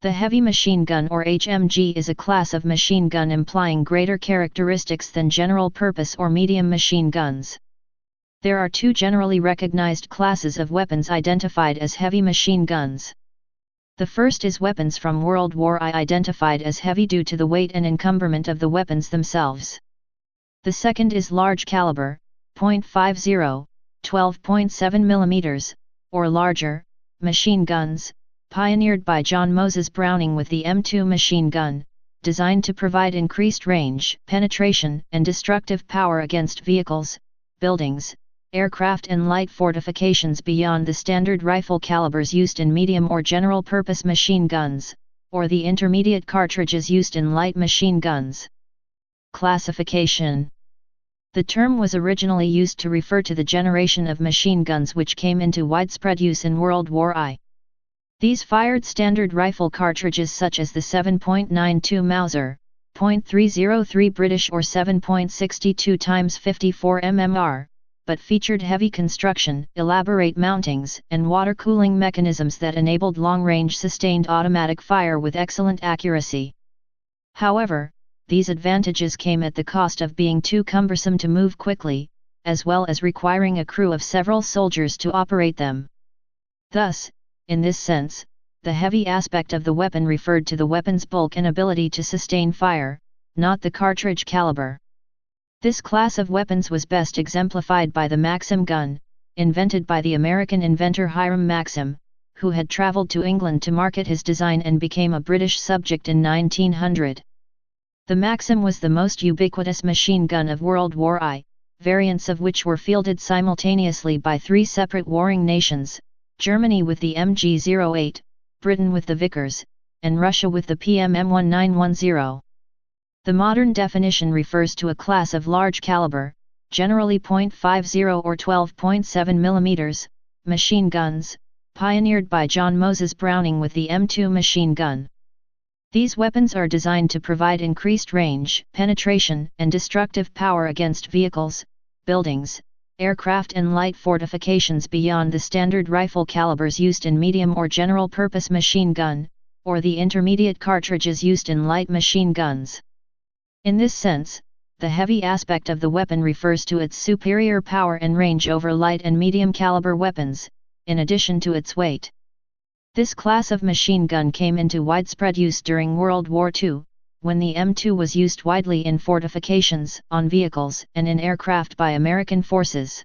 The heavy machine gun or HMG is a class of machine gun implying greater characteristics than general-purpose or medium machine guns. There are two generally recognized classes of weapons identified as heavy machine guns. The first is weapons from World War I identified as heavy due to the weight and encumberment of the weapons themselves. The second is large caliber, .50, 12.7 mm, or larger, machine guns, pioneered by John Moses Browning with the M2 machine gun, designed to provide increased range, penetration, and destructive power against vehicles, buildings, aircraft and light fortifications beyond the standard rifle calibers used in medium or general-purpose machine guns, or the intermediate cartridges used in light machine guns. Classification. The term was originally used to refer to the generation of machine guns which came into widespread use in World War I. These fired standard rifle cartridges such as the 7.92 Mauser, .303 British or 7.62 x 54 mmR, but featured heavy construction, elaborate mountings, and water cooling mechanisms that enabled long-range sustained automatic fire with excellent accuracy. However, these advantages came at the cost of being too cumbersome to move quickly, as well as requiring a crew of several soldiers to operate them. Thus, in this sense, the heavy aspect of the weapon referred to the weapon's bulk and ability to sustain fire, not the cartridge caliber. This class of weapons was best exemplified by the Maxim gun, invented by the American inventor Hiram Maxim, who had traveled to England to market his design and became a British subject in 1900. The Maxim was the most ubiquitous machine gun of World War I, variants of which were fielded simultaneously by three separate warring nations: Germany with the MG08, Britain with the Vickers, and Russia with the PM-M1910. The modern definition refers to a class of large caliber, generally .50 or 12.7 mm, machine guns, pioneered by John Moses Browning with the M2 machine gun. These weapons are designed to provide increased range, penetration, and destructive power against vehicles, buildings, aircraft and light fortifications beyond the standard rifle calibers used in medium or general-purpose machine gun, or the intermediate cartridges used in light machine guns. In this sense, the heavy aspect of the weapon refers to its superior power and range over light and medium caliber weapons, in addition to its weight. This class of machine gun came into widespread use during World War II, when the M2 was used widely in fortifications, on vehicles, and in aircraft by American forces.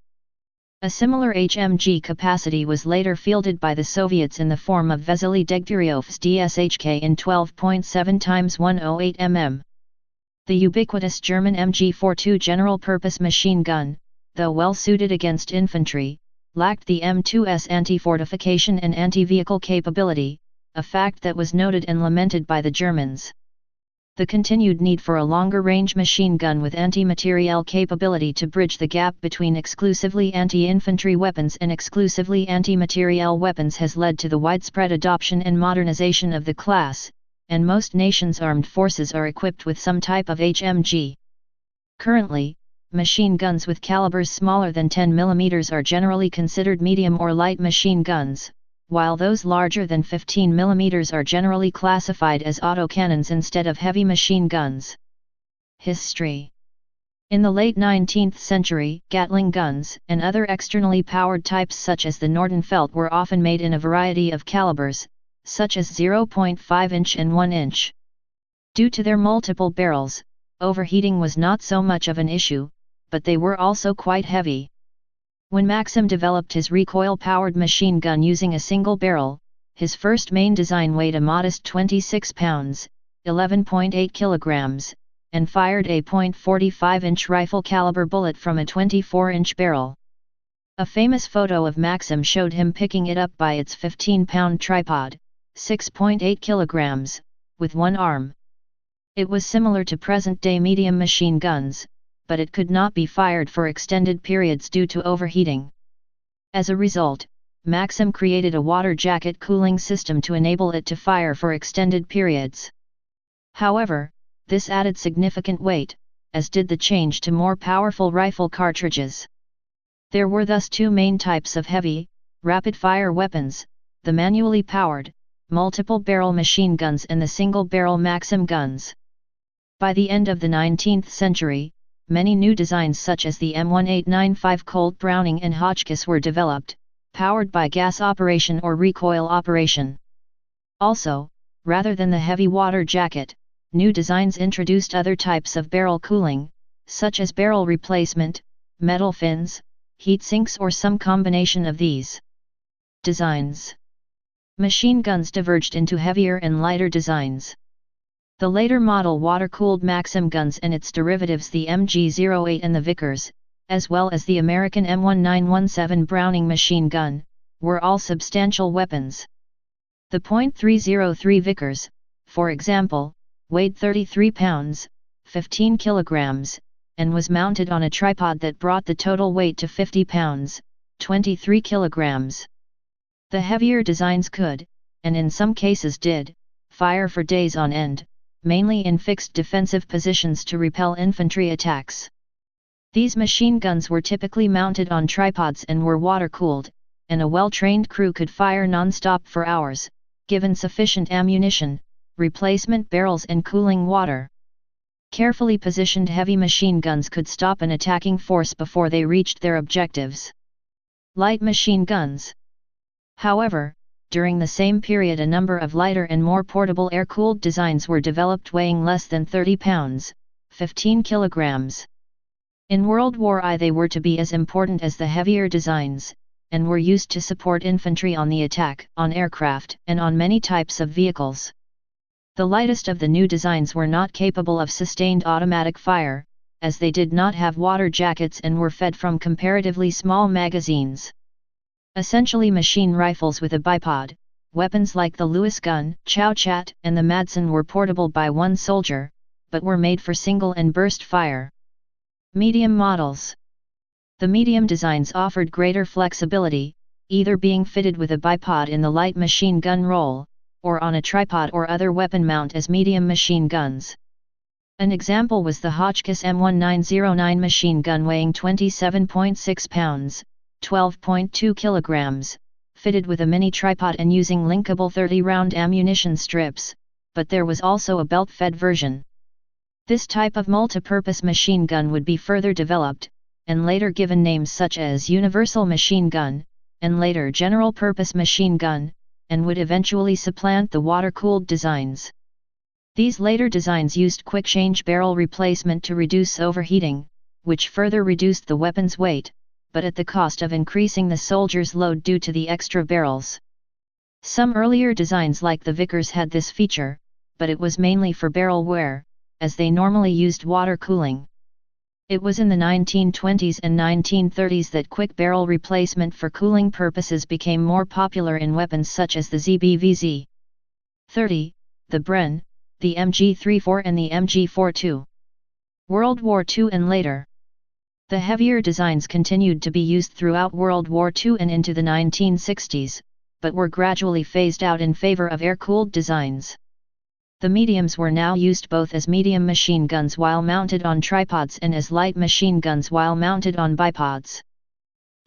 A similar HMG capacity was later fielded by the Soviets in the form of Vasily Degtyaryov's DSHK in 12.7 x 108 mm. The ubiquitous German MG42 general-purpose machine gun, though well suited against infantry, lacked the M2's anti-fortification and anti-vehicle capability, a fact that was noted and lamented by the Germans. The continued need for a longer-range machine gun with anti-materiel capability to bridge the gap between exclusively anti-infantry weapons and exclusively anti-materiel weapons has led to the widespread adoption and modernization of the class, and most nations' armed forces are equipped with some type of HMG. Currently, machine guns with calibers smaller than 10 mm are generally considered medium or light machine guns, while those larger than 15 mm are generally classified as autocannons instead of heavy machine guns. History. In the late 19th century, Gatling guns and other externally powered types such as the Nordenfeldt were often made in a variety of calibers, such as 0.5 inch and 1 inch. Due to their multiple barrels, overheating was not so much of an issue, but they were also quite heavy. When Maxim developed his recoil-powered machine gun using a single barrel, his first main design weighed a modest 26 pounds, 11.8 kilograms, and fired a .45-inch rifle-caliber bullet from a 24-inch barrel. A famous photo of Maxim showed him picking it up by its 15-pound tripod, 6.8 kilograms, with one arm. It was similar to present-day medium machine guns, but it could not be fired for extended periods due to overheating. As a result, Maxim created a water jacket cooling system to enable it to fire for extended periods. However, this added significant weight, as did the change to more powerful rifle cartridges. There were thus two main types of heavy, rapid-fire weapons: the manually powered, multiple barrel machine guns and the single barrel Maxim guns. By the end of the 19th century, many new designs such as the M1895 Colt Browning and Hotchkiss were developed, powered by gas operation or recoil operation. Also, rather than the heavy water jacket, new designs introduced other types of barrel cooling, such as barrel replacement, metal fins, heat sinks or some combination of these designs. Machine guns diverged into heavier and lighter designs. The later model water-cooled Maxim guns and its derivatives the MG08 and the Vickers, as well as the American M1917 Browning machine gun, were all substantial weapons. The .303 Vickers, for example, weighed 33 pounds, 15 kilograms, and was mounted on a tripod that brought the total weight to 50 pounds, 23 kilograms. The heavier designs could, and in some cases did, fire for days on end, mainly in fixed defensive positions to repel infantry attacks. These machine guns were typically mounted on tripods and were water-cooled, and a well-trained crew could fire non-stop for hours, given sufficient ammunition, replacement barrels and cooling water. Carefully positioned heavy machine guns could stop an attacking force before they reached their objectives. Light machine guns. However, during the same period a number of lighter and more portable air-cooled designs were developed weighing less than 30 pounds, 15 kilograms. In World War I they were to be as important as the heavier designs, and were used to support infantry on the attack, on aircraft, and on many types of vehicles. The lightest of the new designs were not capable of sustained automatic fire, as they did not have water jackets and were fed from comparatively small magazines. Essentially machine rifles with a bipod, weapons like the Lewis gun, Chow Chat, and the Madsen were portable by one soldier, but were made for single and burst fire. Medium models. The medium designs offered greater flexibility, either being fitted with a bipod in the light machine gun role, or on a tripod or other weapon mount as medium machine guns. An example was the Hotchkiss M1909 machine gun weighing 27.6 pounds, 12.2 kilograms, fitted with a mini tripod and using linkable 30-round ammunition strips, but there was also a belt-fed version. This type of multipurpose machine gun would be further developed, and later given names such as Universal Machine Gun, and later General Purpose Machine Gun, and would eventually supplant the water-cooled designs. These later designs used quick-change barrel replacement to reduce overheating, which further reduced the weapon's weight, but at the cost of increasing the soldier's load due to the extra barrels. Some earlier designs like the Vickers had this feature, but it was mainly for barrel wear, as they normally used water cooling. It was in the 1920s and 1930s that quick barrel replacement for cooling purposes became more popular in weapons such as the ZBVZ 30, the Bren, the MG34 and the MG42. World War II and later. The heavier designs continued to be used throughout World War II and into the 1960s, but were gradually phased out in favor of air-cooled designs. The mediums were now used both as medium machine guns while mounted on tripods and as light machine guns while mounted on bipods.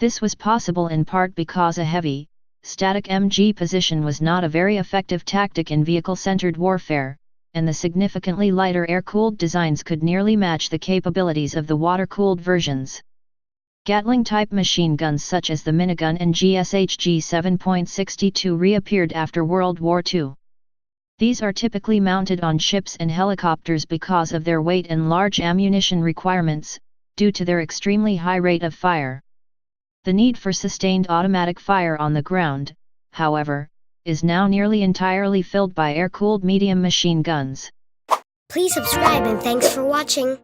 This was possible in part because a heavy, static MG position was not a very effective tactic in vehicle-centered warfare, and the significantly lighter air-cooled designs could nearly match the capabilities of the water-cooled versions. Gatling-type machine guns such as the minigun and GSHG 7.62 reappeared after World War II. These are typically mounted on ships and helicopters because of their weight and large ammunition requirements, due to their extremely high rate of fire. The need for sustained automatic fire on the ground, however, is now nearly entirely filled by air-cooled medium machine guns. Please subscribe and thanks for watching.